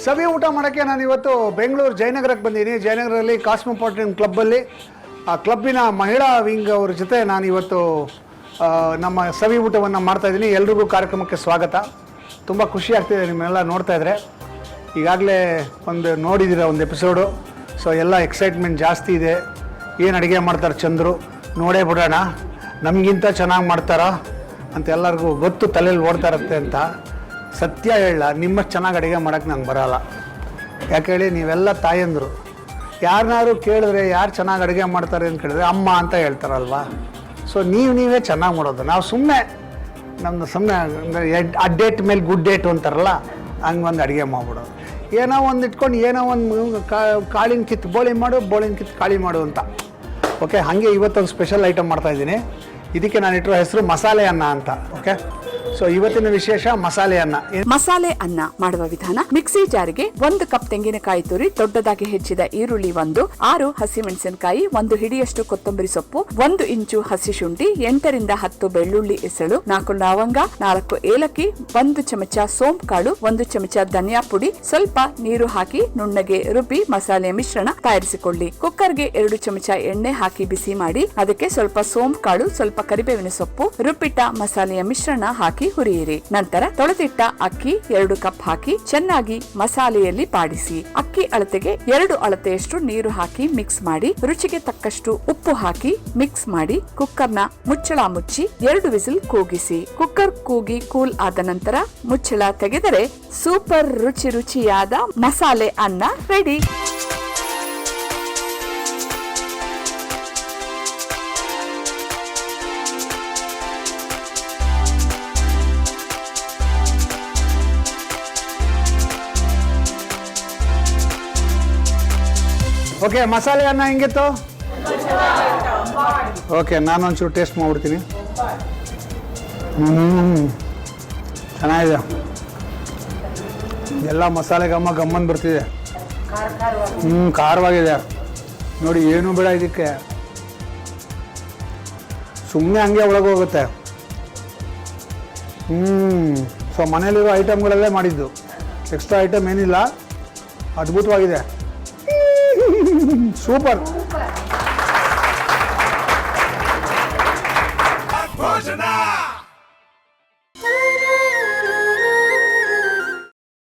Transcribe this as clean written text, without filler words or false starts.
ಸವಿ ಊಟ ಮಾಡೋಕ್ಕೆ ನಾನು ಇವತ್ತು ಬೆಂಗಳೂರು ಜಯನಗರಕ್ಕೆ ಬಂದಿದ್ದೀನಿ. ಜಯನಗರದಲ್ಲಿ ಕಾಸ್ಮೋಪಾಲಿಟನ್ ಕ್ಲಬ್ಬಲ್ಲಿ ಆ ಕ್ಲಬ್ಬಿನ ಮಹಿಳಾ ವಿಂಗ್ ಅವ್ರ ಜೊತೆ ನಾನು ಇವತ್ತು ನಮ್ಮ ಸವಿ ಊಟವನ್ನು ಮಾಡ್ತಾಯಿದ್ದೀನಿ. ಎಲ್ರಿಗೂ ಕಾರ್ಯಕ್ರಮಕ್ಕೆ ಸ್ವಾಗತ. ತುಂಬ ಖುಷಿ ಆಗ್ತಿದೆ ನಿಮ್ಮೆಲ್ಲ ನೋಡ್ತಾ ಇದ್ರೆ. ಈಗಾಗಲೇ ನೋಡಿದ್ದೀರ ಒಂದು ಎಪಿಸೋಡು. ಸೊ ಎಲ್ಲ ಎಕ್ಸೈಟ್ಮೆಂಟ್ ಜಾಸ್ತಿ ಇದೆ. ಏನು ಅಡುಗೆ ಮಾಡ್ತಾರೆ ಚಂದ್ರು, ನೋಡೇ ಬಿಡೋಣ. ನಮಗಿಂತ ಚೆನ್ನಾಗಿ ಮಾಡ್ತಾರಾ ಅಂತ ಎಲ್ಲರಿಗೂ ಗೊತ್ತು, ತಲೆಯಲ್ಲಿ ಓಡ್ತಾ ಇರುತ್ತೆ ಅಂತ. ಸತ್ಯ ಹೇಳ, ನಿಮ್ಮಷ್ಟು ಚೆನ್ನಾಗಿ ಅಡುಗೆ ಮಾಡೋಕ್ಕೆ ನಂಗೆ ಬರೋಲ್ಲ. ಯಾಕೆ ಹೇಳಿ, ನೀವೆಲ್ಲ ತಾಯಂದರು. ಯಾರನ್ನಾರು ಕೇಳಿದ್ರೆ ಯಾರು ಚೆನ್ನಾಗಿ ಅಡುಗೆ ಮಾಡ್ತಾರೆ ಅಂತ ಕೇಳಿದ್ರೆ ಅಮ್ಮ ಅಂತ ಹೇಳ್ತಾರಲ್ವ. ಸೊ ನೀವೇ ಚೆನ್ನಾಗಿ ಮಾಡೋದು. ನಾವು ನಮ್ಮದು ಸುಮ್ಮನೆ ಆ ಡೇಟ್ ಮೇಲೆ ಗುಡ್ ಡೇಟು ಅಂತಾರಲ್ಲ, ಹಂಗೆ ಒಂದು ಅಡುಗೆ ಮಾಡ್ಬಿಡೋದು. ಏನೋ ಒಂದು ಇಟ್ಕೊಂಡು ಏನೋ ಒಂದು ಕಾಳಿನ ಕಿತ್ತು ಬೋಳಿ ಮಾಡು, ಬೋಳಿನ ಕಿತ್ತು ಕಾಳಿ ಮಾಡು ಅಂತ. ಓಕೆ, ಹಾಗೆ ಇವತ್ತೊಂದು ಸ್ಪೆಷಲ್ ಐಟಮ್ ಮಾಡ್ತಾಯಿದ್ದೀನಿ. ಇದಕ್ಕೆ ನಾನು ಇಟ್ಟಿರೋ ಹೆಸರು ಮಸಾಲೆ ಅನ್ನ ಅಂತ. ಓಕೆ, ಸೊ ಇವತ್ತಿನ ವಿಶೇಷ ಮಸಾಲೆ ಅನ್ನ. ಮಸಾಲೆ ಅನ್ನ ಮಾಡುವ ವಿಧಾನ: ಮಿಕ್ಸಿ ಜಾರಿಗೆ 1 ಕಪ್ ತೆಂಗಿನಕಾಯಿ ತುರಿ, ದೊಡ್ಡದಾಗಿ ಹೆಚ್ಚಿದ ಈರುಳ್ಳಿ 1, 6 ಹಸಿಮೆಣಸಿನಕಾಯಿ, 1 ಹಿಡಿಯಷ್ಟು ಕೊತ್ತಂಬರಿ ಸೊಪ್ಪು, 1 ಇಂಚು ಹಸಿ ಶುಂಠಿ, 8 ರಿಂದ 10 ಬೆಳ್ಳುಳ್ಳಿ ಎಸಳು, 4 ಲವಂಗ, 4 ಏಲಕ್ಕಿ, 1 ಚಮಚ ಸೋಂಪು ಕಾಳು, 1 ಚಮಚ ಧನಿಯಾ ಪುಡಿ, ಸ್ವಲ್ಪ ನೀರು ಹಾಕಿ ನುಣ್ಣಗೆ ರುಬ್ಬಿ ಮಸಾಲೆ ಮಿಶ್ರಣ ತಯಾರಿಸಿಕೊಳ್ಳಿ. ಕುಕ್ಕರ್ಗೆ 2 ಚಮಚ ಎಣ್ಣೆ ಹಾಕಿ ಬಿಸಿ ಮಾಡಿ ಅದಕ್ಕೆ ಸ್ವಲ್ಪ ಸೋಂಪು ಕಾಳು, ಸ್ವಲ್ಪ ಕರಿಬೇವಿನ ಸೊಪ್ಪು, ರುಬ್ಬಿಟ್ಟ ಮಸಾಲೆಯ ಮಿಶ್ರಣ ಹಾಕಿ ಹುರಿಯಿರಿ. ನಂತರ ತೊಳೆದಿಟ್ಟ ಅಕ್ಕಿ 2 ಕಪ್ ಹಾಕಿ ಚೆನ್ನಾಗಿ ಮಸಾಲೆಯಲ್ಲಿ ಬಾಡಿಸಿ. ಅಕ್ಕಿ ಅಳತೆಗೆ 2 ಅಳತೆಯಷ್ಟು ನೀರು ಹಾಕಿ ಮಿಕ್ಸ್ ಮಾಡಿ, ರುಚಿಗೆ ತಕ್ಕಷ್ಟು ಉಪ್ಪು ಹಾಕಿ ಮಿಕ್ಸ್ ಮಾಡಿ ಕುಕ್ಕರ್ನ ಮುಚ್ಚಳ ಮುಚ್ಚಿ 2 ವಿಸಿಲ್ ಕೂಗಿಸಿ. ಕುಕ್ಕರ್ ಕೂಗಿ ಕೂಲ್ ಆದ ನಂತರ ಮುಚ್ಚಳ ತೆಗೆದರೆ ಸೂಪರ್ ರುಚಿಯಾದ ಮಸಾಲೆ ಅನ್ನ ರೆಡಿ. ಓಕೆ, ಮಸಾಲೆ ಅನ್ನ ಹೆಂಗಿತ್ತು? ಓಕೆ, ನಾನೊಂಚೂರು ಟೇಸ್ಟ್ ಮಾಡ್ಬಿಡ್ತೀನಿ. ಚೆನ್ನಾಗಿದೆ. ಎಲ್ಲ ಮಸಾಲೆ ಗಮ್ಮನ್ ಬರ್ತಿದೆ. ಖಾರವಾಗಿದೆ ನೋಡಿ. ಏನೂ ಬೇಡ ಇದಕ್ಕೆ, ಸುಮ್ಮನೆ ಹಂಗೆ ಒಳಗೋಗುತ್ತೆ. ಸೊ ಮನೇಲಿರೋ ಐಟಮ್ಗಳಲ್ಲೇ ಮಾಡಿದ್ದು, ಎಕ್ಸ್ಟ್ರಾ ಐಟಮ್ ಏನಿಲ್ಲ. ಅದ್ಭುತವಾಗಿದೆ, ಸೂಪರ್. ಭೋಜನ